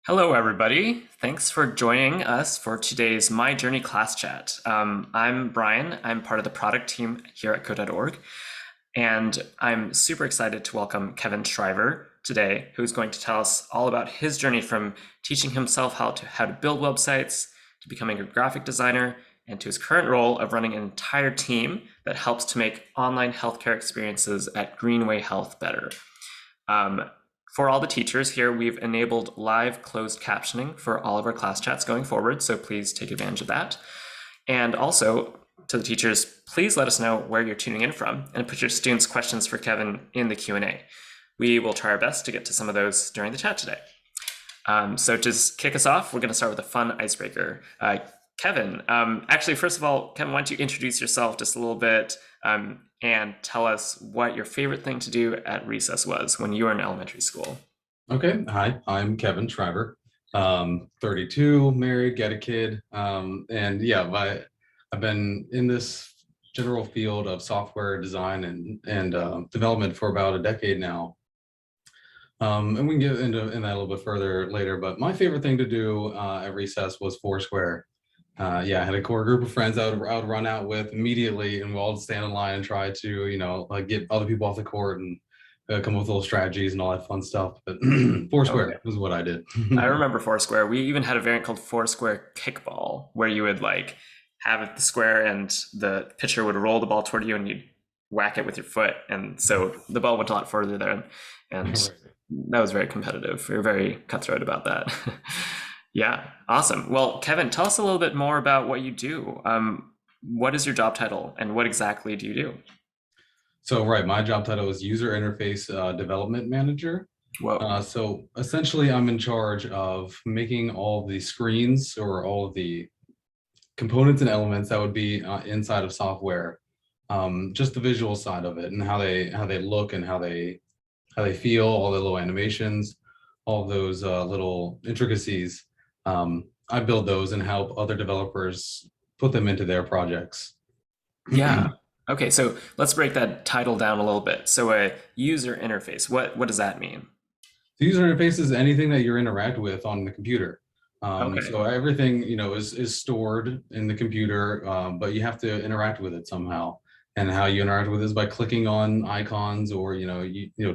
Hello, everybody. Thanks for joining us for today's My Journey class chat. I'm Brian. I'm part of the product team here at code.org, and I'm super excited to welcome Kevin Shriver today, who's going to tell us all about his journey from teaching himself how to build websites, to becoming a graphic designer, and to his current role of running an entire team that helps to make online healthcare experiences at Greenway Health better. For all the teachers here, we've enabled live closed captioning for all of our class chats going forward, so please take advantage of that. And also, to the teachers, please let us know where you're tuning in from and put your students' questions for Kevin in the Q&A. We will try our best to get to some of those during the chat today. So to kick us off, we're going to start with a fun icebreaker. Kevin, actually, first of all, Kevin, why don't you introduce yourself just a little bit and tell us what your favorite thing to do at recess was when you were in elementary school. Okay, hi, I'm Kevin Shriver, 32, married, got a kid, and yeah, I've been in this general field of software design and development for about a decade now. And we can get into that a little bit further later, but my favorite thing to do at recess was Foursquare. Yeah, I had a core group of friends I would run out with immediately, and we'll all stand in line and try to, get other people off the court and come up with little strategies and all that fun stuff. But Foursquare was what I did. I remember Foursquare. We even had a variant called Foursquare Kickball, where you would like have the square and the pitcher would roll the ball toward you and you'd whack it with your foot. And so the ball went a lot further there. And that was very competitive. We were very cutthroat about that. Yeah, awesome. Well, Kevin, tell us a little bit more about what you do. What is your job title and what exactly do you do? So, right, my job title is User Interface Development Manager. Whoa. So essentially, I'm in charge of making all of the screens or all of the components and elements that would be inside of software, just the visual side of it and how they look and how they feel, all the little animations, all of those little intricacies. I build those and help other developers put them into their projects. Yeah. Okay, so let's break that title down a little bit. So a user interface, what does that mean? The user interface is anything that you're interacting with on the computer. Okay. So everything is stored in the computer, but you have to interact with it somehow. And how you interact with it is by clicking on icons or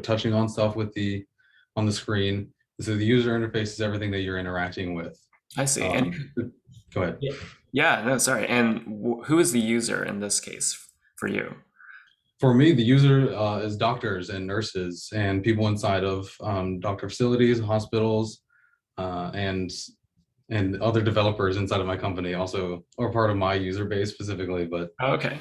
touching on stuff on the screen. So the user interface is everything that you're interacting with. I see. And go ahead. Yeah, no, sorry. And who is the user in this case for you? For me, the user is doctors and nurses and people inside of doctor facilities, hospitals, and other developers inside of my company also are part of my user base specifically. But okay.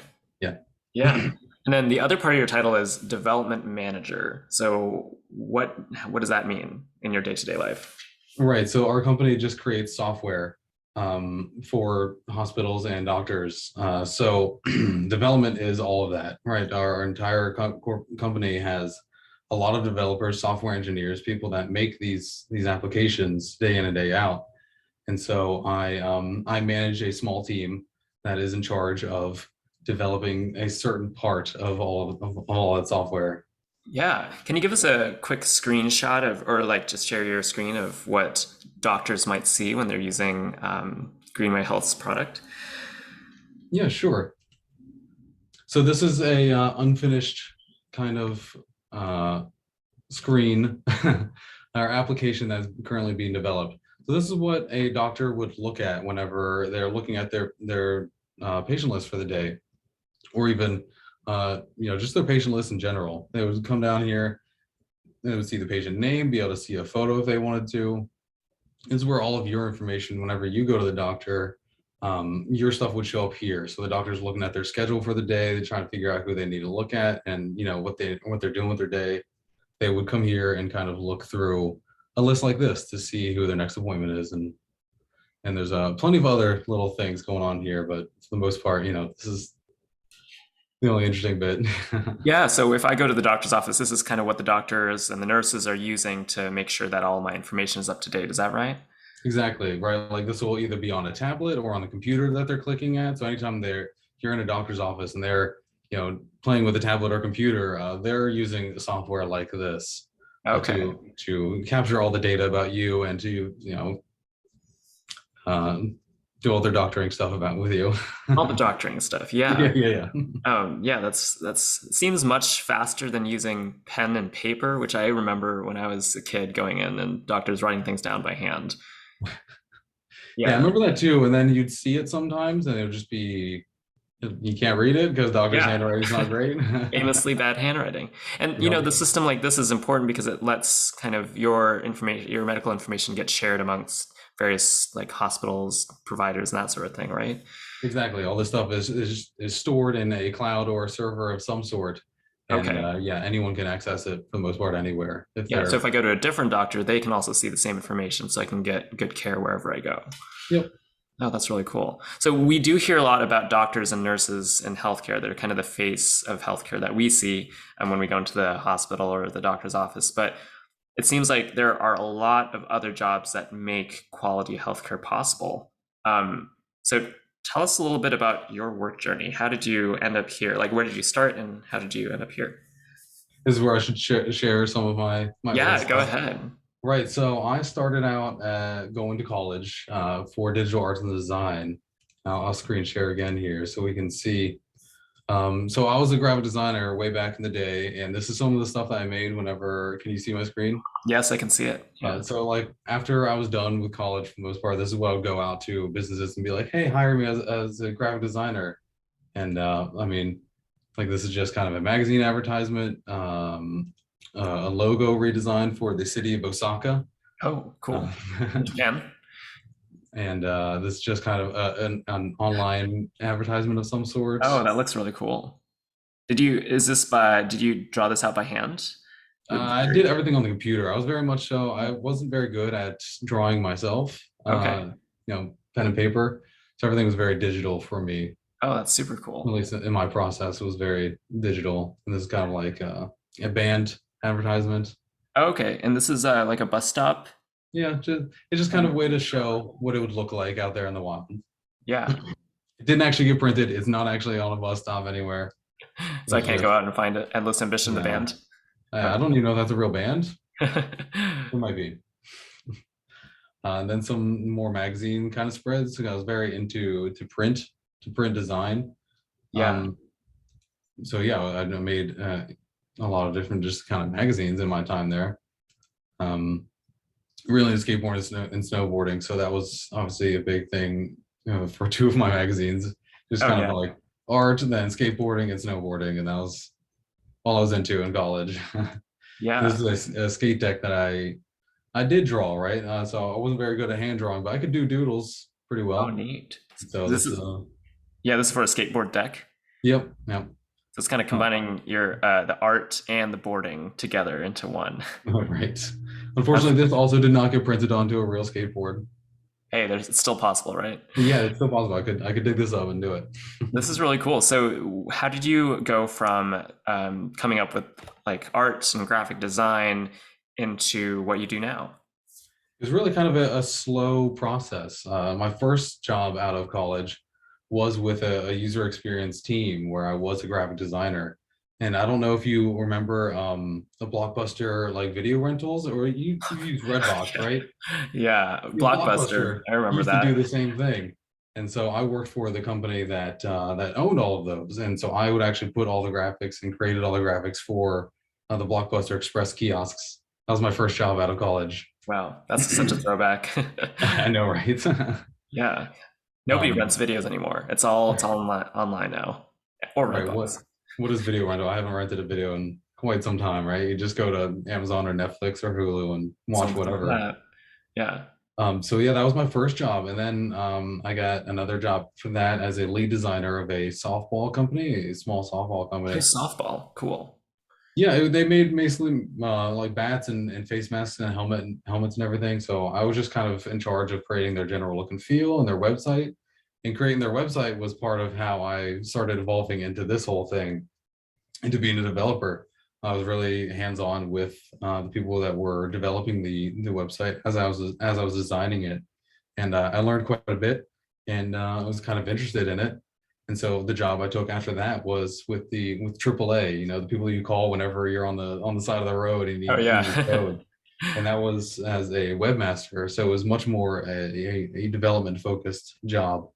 Yeah. And then the other part of your title is development manager. So what does that mean in your day-to-day life? Right. So our company just creates software for hospitals and doctors. So development is all of that, right? Our entire company has a lot of developers, software engineers, people that make these applications day in and day out. And so I manage a small team that is in charge of developing a certain part of all that software. Yeah. Can you give us a quick screenshot or like just share your screen of what doctors might see when they're using Greenway Health's product? Yeah, sure. So this is a unfinished kind of screen, our application that's currently being developed. So this is what a doctor would look at whenever they're looking at their patient list for the day, or even just their patient list in general. They would come down here, they would see the patient name, be able to see a photo if they wanted to. This is where all of your information, whenever you go to the doctor, your stuff would show up here. So the doctor's looking at their schedule for the day, they're trying to figure out who they need to look at and what they're doing with their day. They would come here and kind of look through a list like this to see who their next appointment is. And there's plenty of other little things going on here, but for the most part, this is the only interesting bit. Yeah, so if I go to the doctor's office, this is kind of what the doctors and the nurses are using to make sure that all my information is up to date. Is that right? Exactly, right? Like this will either be on a tablet or on the computer that they're clicking at. So anytime they're you're in a doctor's office and they're, playing with a tablet or computer, they're using software like this Okay. to capture all the data about you and to, um, do all their doctoring stuff about with you. All the doctoring stuff. Yeah, Yeah. yeah, yeah. Yeah, that's seems much faster than using pen and paper, which I remember when I was a kid going in and doctors writing things down by hand. Yeah, I Yeah. remember that too. And then you'd see it sometimes and it would just be, you can't read it because doctor's Yeah. handwriting's not great. Famously bad handwriting. And Yep, the system like this is important because it lets kind of your information, your medical information get shared amongst various like hospitals, providers, and that sort of thing, right? exactly. All this stuff is stored in a cloud or a server of some sort. And Okay. yeah, anyone can access it for the most part anywhere if Yeah. So if they're, I go to a different doctor, they can also see the same information, so I can get good care wherever I go. yep. Oh, that's really cool. So we do hear a lot about doctors and nurses in healthcare. They're kind of the face of healthcare that we see when we go into the hospital or the doctor's office. But it seems like there are a lot of other jobs that make quality healthcare possible. So tell us a little bit about your work journey. How did you end up here? Like, where did you start and how did you end up here? This is where I should share some of my early Yeah, go stuff. ahead. Right. So I started out going to college for digital arts and design. I'll screen share again here so we can see. So I was a graphic designer way back in the day, and this is some of the stuff that I made whenever, can you see my screen? Yes, I can see it. Yeah. So like after I was done with college for the most part, this is what I would go out to businesses and be like, hey, hire me as a graphic designer. And I mean, like this is just kind of a magazine advertisement, a logo redesign for the city of Osaka. Oh, Uh, cool. In Japan. and this is just kind of an online advertisement of some sort. Oh, that looks really cool. Did you draw this out by hand? I did everything on the computer. I was very much so. I wasn't very good at drawing myself. Okay. Pen and paper. So everything was very digital for me. Oh, that's super At cool. least in my process, it was very digital. And this is kind of like a band advertisement. Okay, and this is like a bus stop. Yeah, it's just kind of a way to show what it would look like out there in the wild. Yeah, It didn't actually get printed. It's not actually on a bus stop anywhere. so I It's can't just, go out and find it. Endless Ambition, the no. band. I Okay. don't even know if that's a real band. It might be. And then some more magazine kind of spreads. So I was very into to print design. Yeah, Um, so yeah, I made a lot of different just kind of magazines in my time there. Really into skateboarding and snowboarding. So that was obviously a big thing, for two of my magazines. Just oh kind yeah, of like art and then skateboarding and snowboarding, and that was all I was into in college. This yeah. is a skate deck that I did draw, right? So I wasn't very good at hand drawing, but I could do doodles pretty Oh, well. neat. So This this, is Yeah, this is for a skateboard deck. yep, yep. So it's kind of Oh, combining your the art and the boarding together into one. right. That's Unfortunately, this also did not get printed onto a real skateboard. Hey, it's still possible, right? But yeah, it's still possible. I could dig this up and do it. This is really cool. So, how did you go from coming up with like arts and graphic design into what you do now? It was really kind of a slow process. My first job out of college was with a user experience team where I was a graphic designer. And I don't know if you remember the Blockbuster like video rentals, or you use Redbox, Yeah, right? yeah, Yeah, Blockbuster. Blockbuster I remember used to do that. the same thing. And so I worked for the company that owned all of those. And so I would actually put all the graphics and created all the graphics for the Blockbuster Express kiosks. That was my first job out of college. Wow, that's such a throwback. I know, right? Yeah, nobody um, rents videos anymore. It's all online now, or right. Redbox. What is video rental? I haven't rented a video in quite some time, right? You just go to Amazon or Netflix or Hulu and watch Something like whatever. that. Yeah. So yeah, that was my first job. And then I got another job for that as a lead designer of a softball company, a small softball Play company. softball. Cool. Yeah, they made basically like bats and face masks and helmets and everything. So I was just kind of in charge of creating their general look and feel and their website. And creating their website was part of how I started evolving into this whole thing, into being a developer. I was really hands-on with the people that were developing the website as I was designing it, and I learned quite a bit, and I was kind of interested in it. And so the job I took after that was with AAA, the people you call whenever you're on the side of the road and Oh you yeah. need code. And that was as a webmaster. So it was much more a development focused job.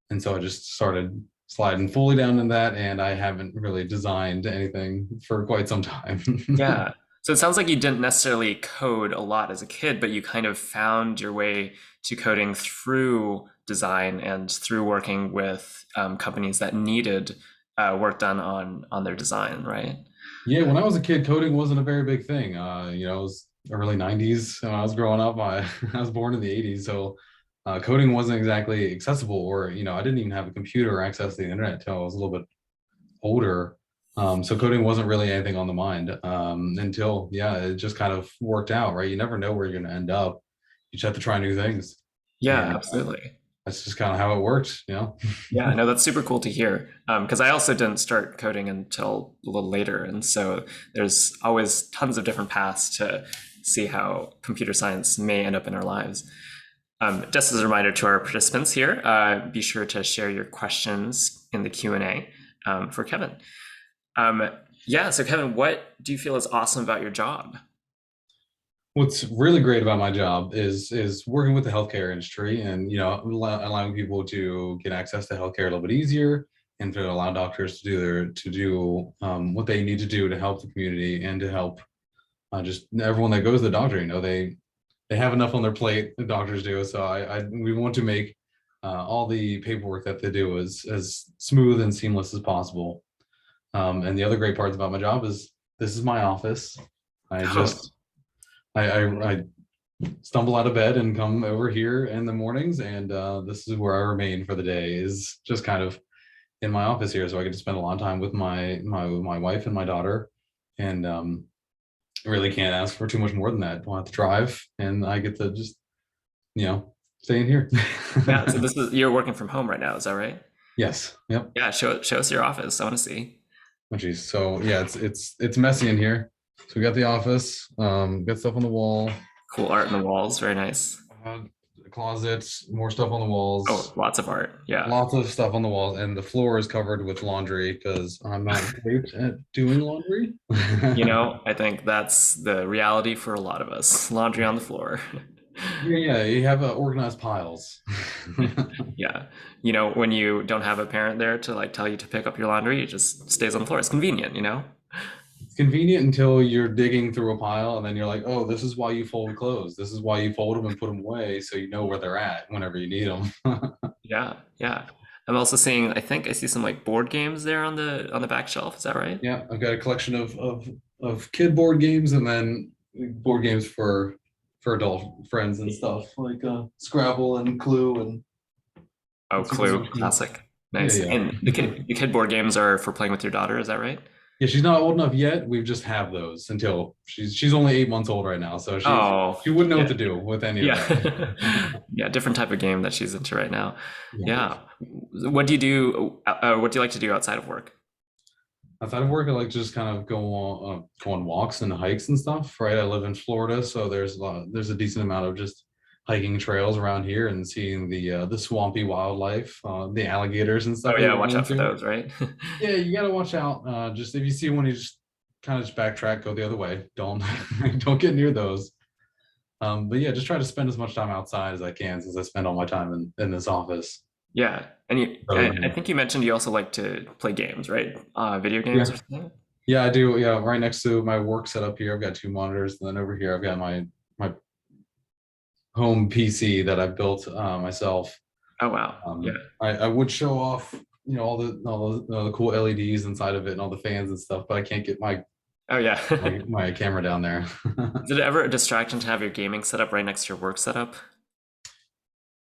And so I just started sliding fully down in that, and I haven't really designed anything for quite some time. Yeah. So it sounds like you didn't necessarily code a lot as a kid, but you kind of found your way to coding through design and through working with companies that needed work done on their design, right? Yeah, when I was a kid, coding wasn't a very big thing. It was early 90s when I was growing up. I was born in the 80s, so coding wasn't exactly accessible, or I didn't even have a computer or access to the internet until I was a little bit older. So coding wasn't really anything on the mind until, yeah, it just kind of worked out, right? You never know where you're going to end up. You just have to try new things. Yeah, And absolutely. that's just kind of how it worked. Yeah, no, that's super cool to hear. Because I also didn't start coding until a little later, and so there's always tons of different paths to see how computer science may end up in our lives. Just as a reminder to our participants here, be sure to share your questions in the Q&A for Kevin. Um, yeah, so Kevin, what do you feel is awesome about your job? What's really great about my job is working with the healthcare industry and allowing people to get access to healthcare a little bit easier and to allow doctors to do what they need to do to help the community and to help just everyone that goes to the doctor. They have enough on their plate, the doctors do. So we want to make all the paperwork that they do as smooth and seamless as possible. And the other great parts about my job is this is my office. I Oh, just I stumble out of bed and come over here in the mornings, and this is where I remain for the day. Is just kind of in my office here, so I get to spend a lot of time with my wife and my daughter, and I really can't ask for too much more than that. I don't have to drive, and I get to just stay in here. yeah. So this is you're working from home right now, is that right? Yes. Yep. Yeah, show us your office. I want to see. Oh, geez. So yeah, it's messy in here. So we got the office, got stuff on the wall, Cool art in the walls. Very nice. uh, closets, more stuff on the walls. Oh, lots of art. Yeah. Lots of stuff on the walls, and the floor is covered with laundry because I'm not great at doing laundry. I think that's the reality for a lot of us. Laundry on the floor. Yeah, you have organized piles. Yeah. When you don't have a parent there to like tell you to pick up your laundry, it just stays on the floor. It's convenient. It's convenient until you're digging through a pile, and then you're like, "Oh, this is why you fold clothes. This is why you fold them and put them away, so you know where they're at whenever you need them." Yeah, yeah. I'm also seeing, I think I see some like board games there on the back shelf. Is that right? Yeah, I've got a collection of kid board games, and then board games for adult friends and stuff like Scrabble and Clue and Oh, Super Clue, Sushi. classic. Yeah, Nice. yeah. And the kid board games are for playing with your daughter, is that right? Yeah, she's not old enough yet. We just have those until she's only 8 months old right now, so Oh, she wouldn't know what yeah. to do with any of Yeah. that. Yeah, different type of game that she's into right now. Yeah. Yeah. What do you do? What do you like to do outside of work? Outside of work, I like to just kind of go on walks and hikes and stuff. Right, I live in Florida, so there's a decent amount of just hiking trails around here and seeing the swampy wildlife, the alligators and Oh stuff that yeah, we watch run out for into. those, right? Yeah, you gotta watch out. Just if you see one, you just kind of just backtrack, go the other way. Don't don't get near those. But yeah, just try to spend as much time outside as I can since I spend all my time in this office. Yeah. And So I think you mentioned you also like to play games, right? Video yeah, games or something? yeah, I do. Yeah, right next to my work setup here, I've got two monitors, and then over here I've got my home PC that I built myself. Oh wow. Yeah. I would show off, all the cool LEDs inside of it and all the fans and stuff, but I can't get Oh yeah. my camera down there. Is it ever a distraction to have your gaming setup right next to your work setup?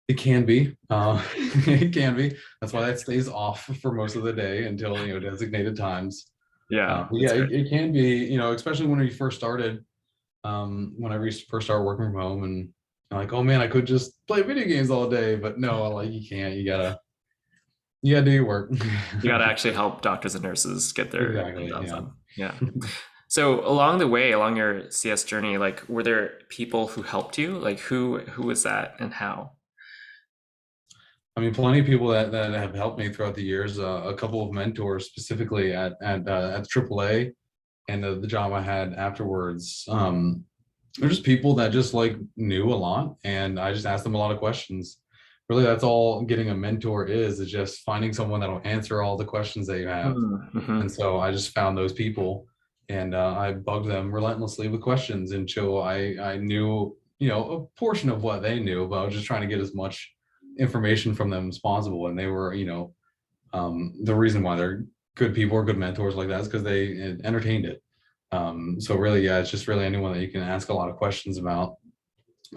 It can be. It can be. That's why that stays off for most of the day until designated times. Yeah, But yeah, that's great. it can be. Especially when you first started. Whenever you first start working from home, and you're like, oh man, I could just play video games all day, but no, like you can't. You gotta do your work. You got to actually help doctors and nurses get their Exactly. jobs Yeah. done. Yeah. So along the way, along your CS journey, like were there people who helped you? Like who was that and how? I mean, plenty of people that have helped me throughout the years. A couple of mentors, specifically at AAA, and the job I had afterwards. They're just people that just like knew a lot, and I just asked them a lot of questions. Really, that's all getting a mentor is just finding someone that'll answer all the questions that you have. Mm-hmm. And so I just found those people, and I bugged them relentlessly with questions until I knew, a portion of what they knew, but I was just trying to get as much information from them as possible. And they were, the reason why they're good people or good mentors like that is because they entertained it. So really, yeah, it's just really anyone that you can ask a lot of questions about,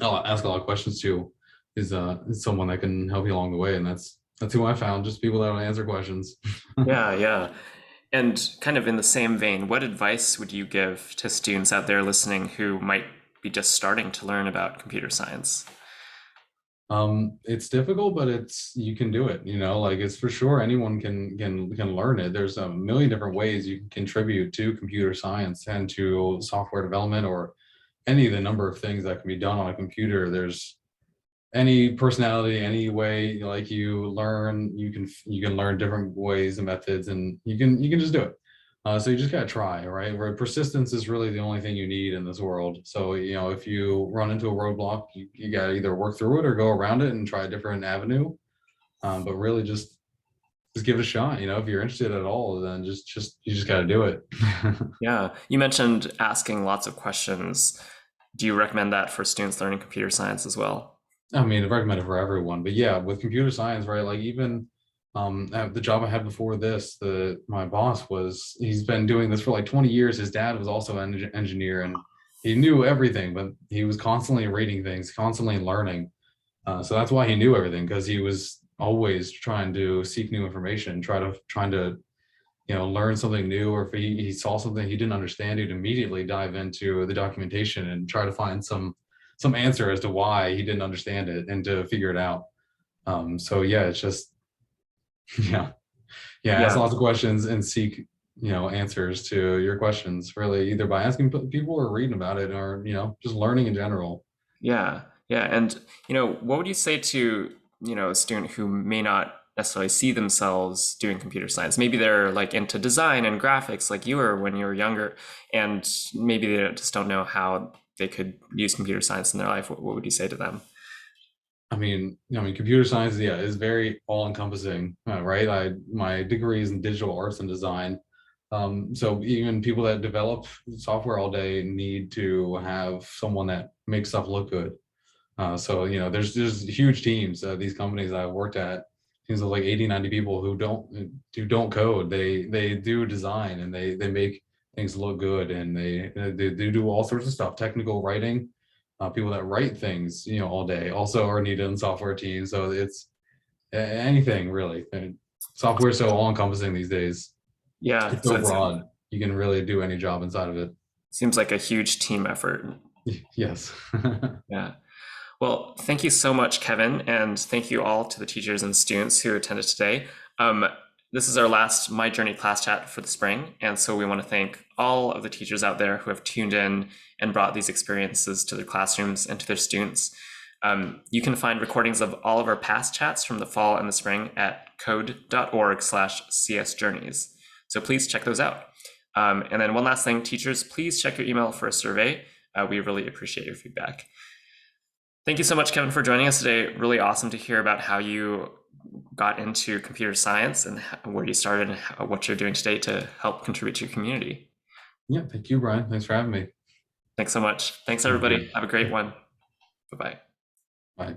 ask a lot of questions to, is someone that can help you along the way, and that's who I found, just people that will answer questions. Yeah, yeah. And kind of in the same vein, what advice would you give to students out there listening who might be just starting to learn about computer science? It's difficult, but you can do it, like it's for sure anyone can learn it. There's a million different ways you can contribute to computer science and to software development, or any of the number of things that can be done on a computer. There's any personality, any way like you learn, you can learn different ways and methods, and you can just do it. So you just gotta try, right? Where persistence is really the only thing you need in this world. So if you run into a roadblock, you gotta either work through it or go around it and try a different avenue. But really just give it a shot. If you're interested at all, then just you just gotta do it. Yeah, you mentioned asking lots of questions. Do you recommend that for students learning computer science as well? I mean, I recommend it for everyone, but yeah, with computer science, right? Like even the job I had before this, my boss he's been doing this for like 20 years. His dad was also an engineer, and he knew everything, but he was constantly reading things, constantly learning. So that's why he knew everything, because he was always trying to seek new information, trying to learn something new, or if he saw something he didn't understand, he'd immediately dive into the documentation and try to find some answer as to why he didn't understand it and to figure it out. So yeah, it's just yeah, yeah, ask Yeah, lots of questions and seek answers to your questions, really, either by asking people or reading about it, or just learning in general. yeah, yeah. And, what would you say to, a student who may not necessarily see themselves doing computer science? Maybe they're like into design and graphics like you were when you were younger, and maybe they just don't know how they could use computer science in their life. What would you say to them? I mean, computer science, yeah, is very all-encompassing, right? My degree is in digital arts and design. So even people that develop software all day need to have someone that makes stuff look good. So there's huge teams. These companies I've worked at, teams of like 80, 90 people who don't code. They do design, and they make things look good, and they do all sorts of stuff, technical writing. People that write things all day also are needed in software teams. So it's anything really. And software is so all encompassing these days. Yeah, It's so so it broad. You can really do any job inside of it. seems like a huge team effort. Yes. Yeah. Well, thank you so much, Kevin, and thank you all to the teachers and students who attended today. Um, this is our last My Journey class chat for the spring, and so we want to thank all of the teachers out there who have tuned in and brought these experiences to their classrooms and to their students. You can find recordings of all of our past chats from the fall and the spring at code.org/csjourneys. So please check those out. And then one last thing, teachers, please check your email for a survey. We really appreciate your feedback. Thank you so much, Kevin, for joining us today. Really awesome to hear about how you got into computer science and where you started and what you're doing today to help contribute to your community. Yeah, thank you, Brian. Thanks for having me. Thanks so much. Thanks, Have a everybody. great Have a great one. Bye-bye. bye.